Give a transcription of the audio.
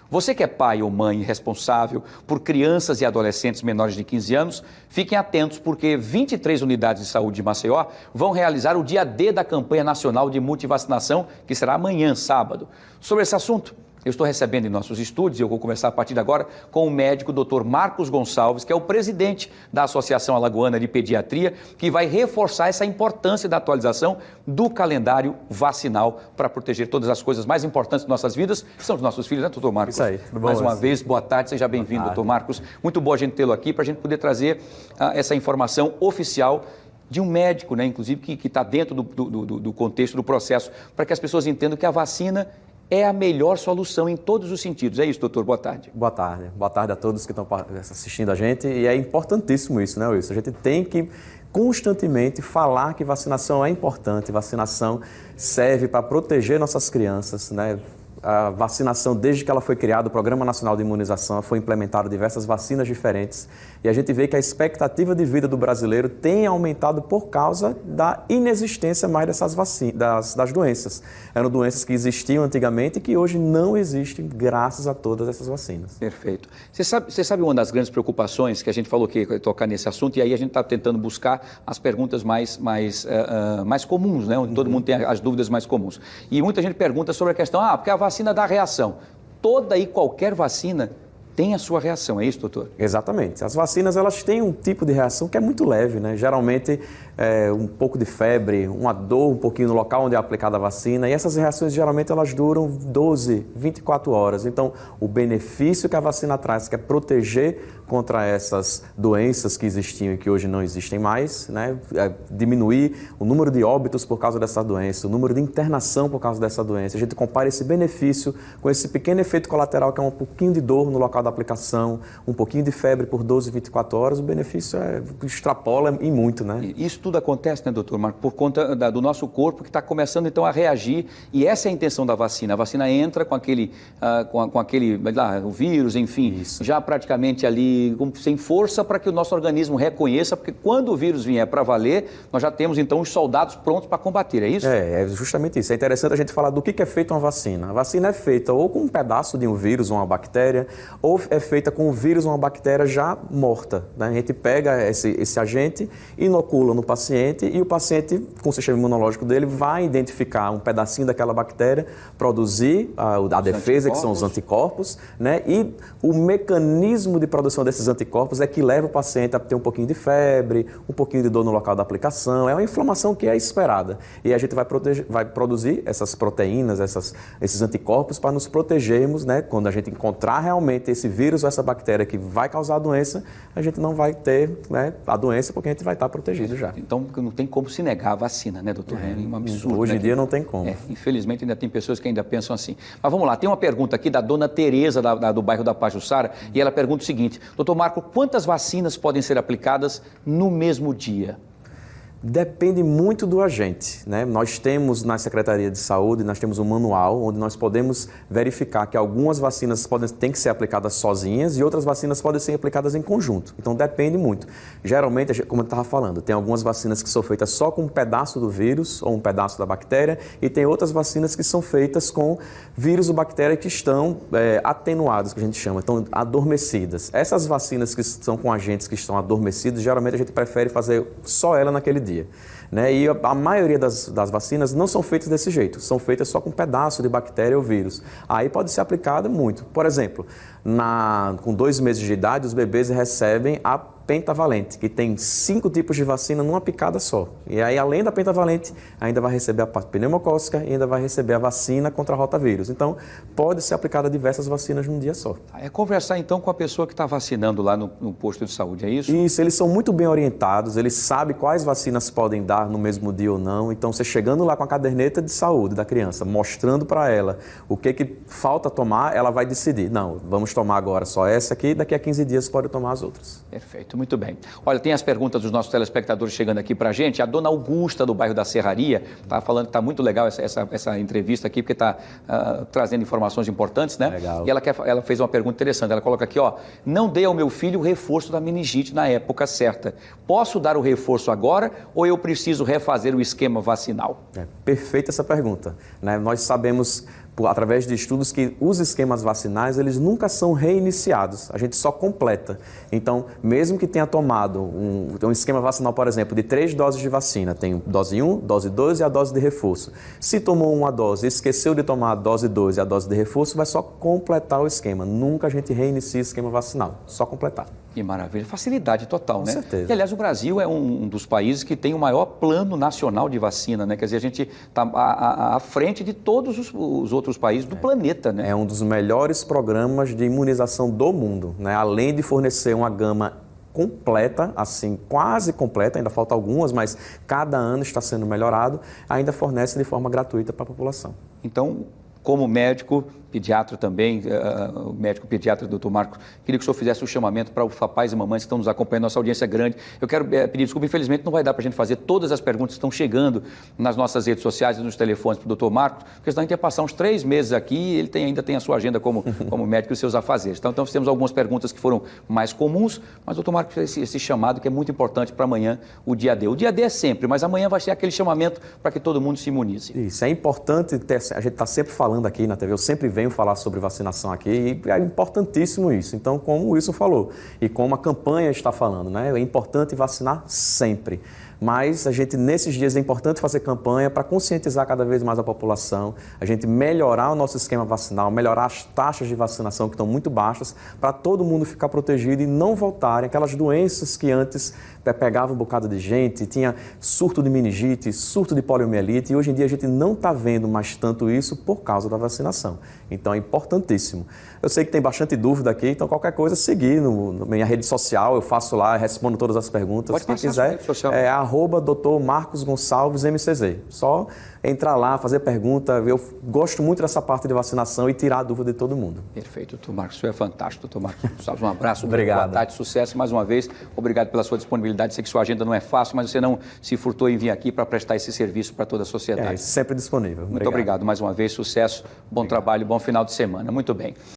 Você que é pai ou mãe responsável por crianças e adolescentes menores de 15 anos, fiquem atentos porque 23 unidades de saúde de Maceió vão realizar o dia D da campanha nacional de multivacinação, que será amanhã, sábado. Sobre esse assunto, eu estou recebendo em nossos estúdios, e eu vou conversar a partir de agora com o médico Dr. Marcos Gonçalves, que é o presidente da Associação Alagoana de Pediatria, que vai reforçar essa importância da atualização do calendário vacinal para proteger todas as coisas mais importantes de nossas vidas, que são os nossos filhos, né, doutor Marcos? Isso aí. Tudo bom, mais uma vez, boa tarde, seja bem-vindo, doutor Marcos. Muito bom a gente tê-lo aqui para a gente poder trazer essa informação oficial de um médico, né, inclusive, que está dentro do contexto do processo, para que as pessoas entendam que a vacina é a melhor solução em todos os sentidos. É isso, doutor? Boa tarde. Boa tarde. Boa tarde a todos que estão assistindo a gente. E é importantíssimo isso, né, Wilson? A gente tem que constantemente falar que vacinação é importante, vacinação serve para proteger nossas crianças, né? A vacinação, desde que ela foi criada, o Programa Nacional de Imunização, foi implementado diversas vacinas diferentes e a gente vê que a expectativa de vida do brasileiro tem aumentado por causa da inexistência mais dessas vacinas, das doenças. Eram doenças que existiam antigamente e que hoje não existem graças a todas essas vacinas. Perfeito. Você sabe uma das grandes preocupações que a gente falou que ia tocar nesse assunto e aí a gente está tentando buscar as perguntas mais comuns, né? Onde todo mundo tem as dúvidas mais comuns. E muita gente pergunta sobre a questão, porque a vacina dá reação. Toda e qualquer vacina tem a sua reação, é isso, doutor? Exatamente. As vacinas, elas têm um tipo de reação que é muito leve, né? Geralmente, um pouco de febre, uma dor um pouquinho no local onde é aplicada a vacina, e essas reações, geralmente, elas duram 12, 24 horas. Então, o benefício que a vacina traz, que é proteger contra essas doenças que existiam e que hoje não existem mais, né? Diminuir o número de óbitos por causa dessa doença, o número de internação por causa dessa doença. A gente compara esse benefício com esse pequeno efeito colateral, que é um pouquinho de dor no local da aplicação, um pouquinho de febre por 12, 24 horas, o benefício extrapola e muito, né? Isso tudo acontece, né, doutor Marco, por conta do nosso corpo que está começando, então, a reagir, e essa é a intenção da vacina. A vacina entra com aquele, o vírus, enfim, isso, já praticamente ali sem força para que o nosso organismo reconheça, porque quando o vírus vier para valer, nós já temos, então, os soldados prontos para combater, é isso? É justamente isso. É interessante a gente falar do que é feita uma vacina. A vacina é feita ou com um pedaço de um vírus ou uma bactéria, ou é feita com o vírus ou uma bactéria já morta, né? A gente pega esse agente, inocula no paciente e o paciente, com o sistema imunológico dele, vai identificar um pedacinho daquela bactéria, produzir a defesa, que são os anticorpos, né? E o mecanismo de produção desses anticorpos é que leva o paciente a ter um pouquinho de febre, um pouquinho de dor no local da aplicação. É uma inflamação que é esperada. E a gente vai produzir essas proteínas, esses anticorpos para nos protegermos, né? Quando a gente encontrar realmente esse vírus ou essa bactéria que vai causar a doença, a gente não vai ter, né, a doença porque a gente vai estar protegido já. Então, não tem como se negar a vacina, né, doutor? É um absurdo. Hoje em né? dia não tem como. Infelizmente, ainda tem pessoas que ainda pensam assim. Mas vamos lá, tem uma pergunta aqui da dona Tereza, do bairro da Pajuçara, e ela pergunta o seguinte: doutor Marco, quantas vacinas podem ser aplicadas no mesmo dia? Depende muito do agente, né? Nós temos na Secretaria de Saúde, nós temos um manual onde nós podemos verificar que algumas vacinas têm que ser aplicadas sozinhas e outras vacinas podem ser aplicadas em conjunto. Então depende muito. Geralmente, como eu estava falando, tem algumas vacinas que são feitas só com um pedaço do vírus ou um pedaço da bactéria e tem outras vacinas que são feitas com vírus ou bactéria que estão atenuados, que a gente chama, estão adormecidas. Essas vacinas que estão com agentes que estão adormecidos, geralmente a gente prefere fazer só ela naquele dia. Né? E a maioria das vacinas não são feitas desse jeito, são feitas só com um pedaço de bactéria ou vírus. Aí pode ser aplicada muito. Por exemplo, com 2 meses de idade, os bebês recebem a pentavalente, que tem 5 tipos de vacina numa picada só. E aí, além da pentavalente, ainda vai receber a pneumocócica e ainda vai receber a vacina contra rotavírus. Então, pode ser aplicada diversas vacinas num dia só. É conversar, então, com a pessoa que está vacinando lá no posto de saúde, é isso? Isso, eles são muito bem orientados, eles sabem quais vacinas podem dar no mesmo dia ou não. Então, você chegando lá com a caderneta de saúde da criança, mostrando para ela o que falta tomar, ela vai decidir. Não, vamos tomar agora só essa aqui, daqui a 15 dias pode tomar as outras. Perfeito. Muito bem. Olha, tem as perguntas dos nossos telespectadores chegando aqui para a gente. A dona Augusta, do bairro da Serraria, está falando que está muito legal essa entrevista aqui, porque está trazendo informações importantes, né? Legal. E ela fez uma pergunta interessante. Ela coloca aqui, não dei ao meu filho o reforço da meningite na época certa. Posso dar o reforço agora ou eu preciso refazer o esquema vacinal? Perfeita essa pergunta, né? Nós sabemos através de estudos, que os esquemas vacinais, eles nunca são reiniciados, a gente só completa. Então, mesmo que tenha tomado um esquema vacinal, por exemplo, de 3 doses de vacina, tem dose 1, dose 2 e a dose de reforço. Se tomou uma dose e esqueceu de tomar a dose 2 e a dose de reforço, vai só completar o esquema. Nunca a gente reinicia o esquema vacinal, só completar. Que maravilha, facilidade total, né? Com certeza. E, aliás, o Brasil é um dos países que tem o maior plano nacional de vacina, né? Quer dizer, a gente está à frente de todos os outros países do planeta, né? É um dos melhores programas de imunização do mundo, né? Além de fornecer uma gama completa, assim, quase completa, ainda falta algumas, mas cada ano está sendo melhorado, ainda fornece de forma gratuita para a população. Então, como médico, pediatra também, o médico pediatra, doutor Marcos, queria que o senhor fizesse um chamamento para os papais e mamães que estão nos acompanhando, nossa audiência é grande. Eu quero pedir desculpa, infelizmente não vai dar para a gente fazer todas as perguntas que estão chegando nas nossas redes sociais e nos telefones para o doutor Marcos, porque senão a gente ia passar uns 3 meses aqui e ele ainda tem a sua agenda como médico e os seus afazeres. Então, temos algumas perguntas que foram mais comuns, mas doutor Marcos fez esse chamado que é muito importante para amanhã, o dia D. O dia D é sempre, mas amanhã vai ser aquele chamamento para que todo mundo se imunize. Isso, é importante ter, a gente está sempre falando aqui na TV, eu sempre venho falar sobre vacinação aqui e é importantíssimo isso. Então, como o Wilson falou e como a campanha está falando, né? É importante vacinar sempre. Mas a gente, nesses dias, é importante fazer campanha para conscientizar cada vez mais a população, a gente melhorar o nosso esquema vacinal, melhorar as taxas de vacinação que estão muito baixas, para todo mundo ficar protegido e não voltarem aquelas doenças que antes pegavam um bocado de gente, tinha surto de meningite, surto de poliomielite, e hoje em dia a gente não está vendo mais tanto isso por causa da vacinação. Então é importantíssimo. Eu sei que tem bastante dúvida aqui, então qualquer coisa, seguir na minha rede social, eu faço lá, respondo todas as perguntas. Pode quem quiser, é @Dr. Marcos Gonçalves MCZ. Só entrar lá, fazer pergunta. Eu gosto muito dessa parte de vacinação e tirar a dúvida de todo mundo. Perfeito, doutor Marcos, isso é fantástico, doutor Marcos Gonçalves. Um abraço, Obrigado. Boa tarde, sucesso mais uma vez. Obrigado pela sua disponibilidade. Sei que sua agenda não é fácil, mas você não se furtou em vir aqui para prestar esse serviço para toda a sociedade. Sempre disponível. Muito obrigado mais uma vez, sucesso, bom trabalho, bom final de semana. Muito bem.